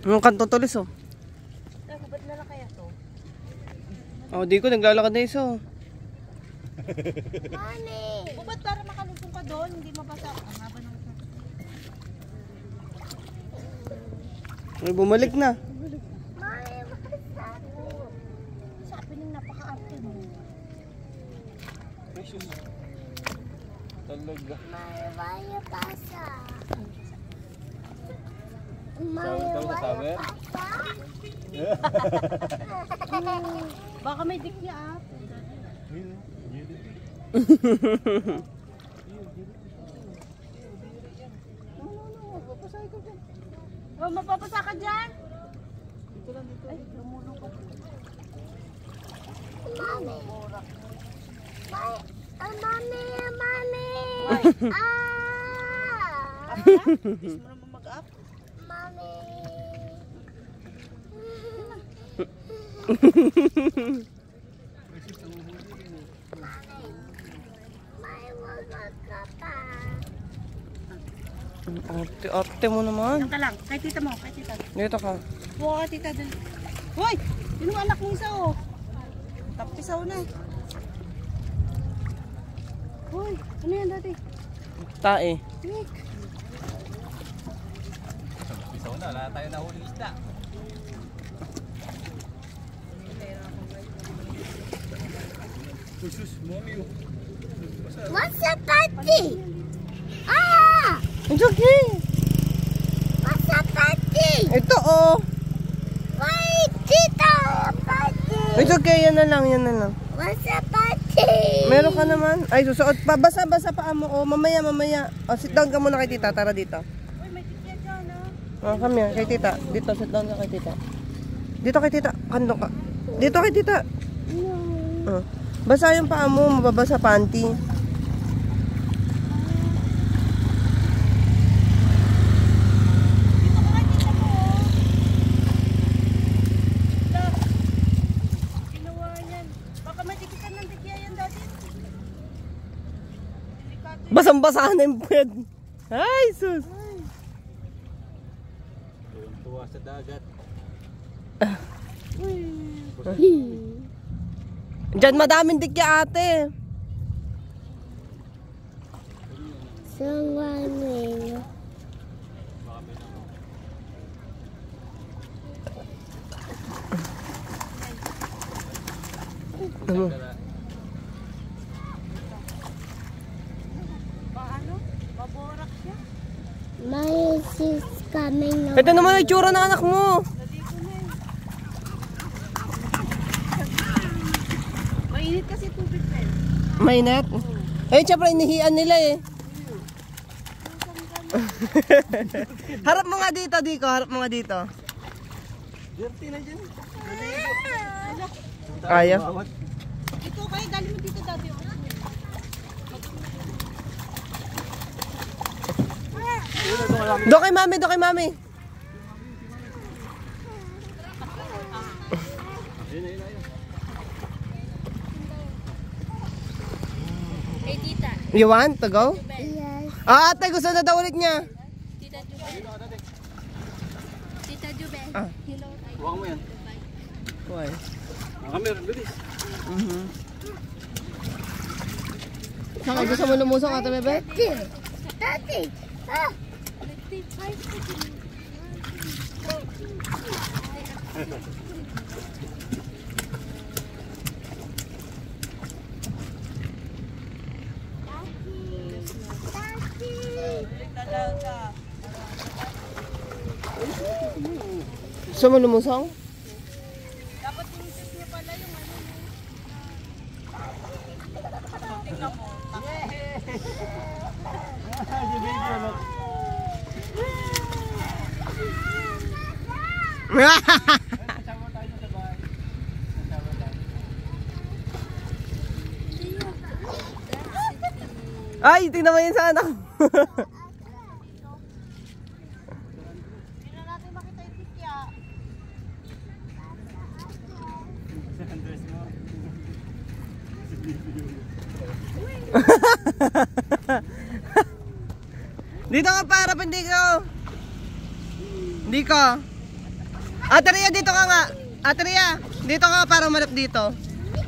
Yung kanto tulis oh. Ba't nala kaya to? Oh, di ko naglalakad na iso. Mami! Ba't para makalusong ka doon? Hindi mabasa. Ang haba ng Ay, bumalik na. Mami, basta ako. Sabi nang napaka-arte mo. Precious. Talaga. Mami, wala pasa. Tawag sa saber? Baka may dikya ah. Mapapasay ka dyan. Oh, mapapasa ka dyan? Dito lang dito. Ay, lumulong ka. Mami. Mami. Up na? Gusto mo naman mag-up? Mami. Arte mo naman. Diyan ka lang. Kay tita mo. Kay tita. Dito ka. Buka ka tita dun. Hoy! Yun ang anak mo isa oh. Tapisaw na. Hoy! Ano yan dati? Tae. Nick. Pisaw na, wala tayo nahuling isda. Sus, mami. What's up, party? Ah! It's okay. What's up, party? Ito oh. Wait, tita! Party! It's okay, yan na lang, yan na lang. What's up, party? Meron ka naman. Ay, susuot pa. Basa-basa pa mo. Oh, mamaya. Oh, sit down ka muna kay tita. Tara dito. Uy, may tikya dyan Oh, ah. come here, kay tita. Dito, sit down ka kay tita. Dito kay tita. Kando ka. Dito kay tita. No. Oh. Basa yung paa mo. Mababasa panty. Dito ka nga, tita mo oh. Look. Ginawa yan. Baka may tikitan ng tikya yan dati. Delikado yan. Basang-basahan na yung puwed. Ay, sus. Tuwa sa dagat. Diyan madaming dikya ate. Someone Ano? paano? Maborak siya? My sis coming now. Ito naman yung tsura ng anak mo. Nandito na eh. Mainit kasi tubig pa eh. Mainit. Eh, syempre inihian nila eh. Harap mo nga dito, Diko. Harap mo nga dito. Dirty na dyan. Kaya. Dito kayo, dali mo dito dati. Doon kay mami, doon kay mami. Hey tita. You want to go? Yes. Ah, ate, gusto na daw ulit niya. Tita Jubel. Tita Jubel. Ah. Hello. Huwag mo yan. Why? Camera, bilis. Saan ka gusto mo lumusong, ate bebe? Daddy. Ah. Gusto mo lumusong? Dapat inisip niya pala yung ano. Tingnan mo. Ay, tingnan mo yun sa anak. Hindi na natin makita yung tikya. Dito ka para, hindi ko. Hindi ko. Ate Ria, dito ka nga. Ate Ria, dito ka para manok dito.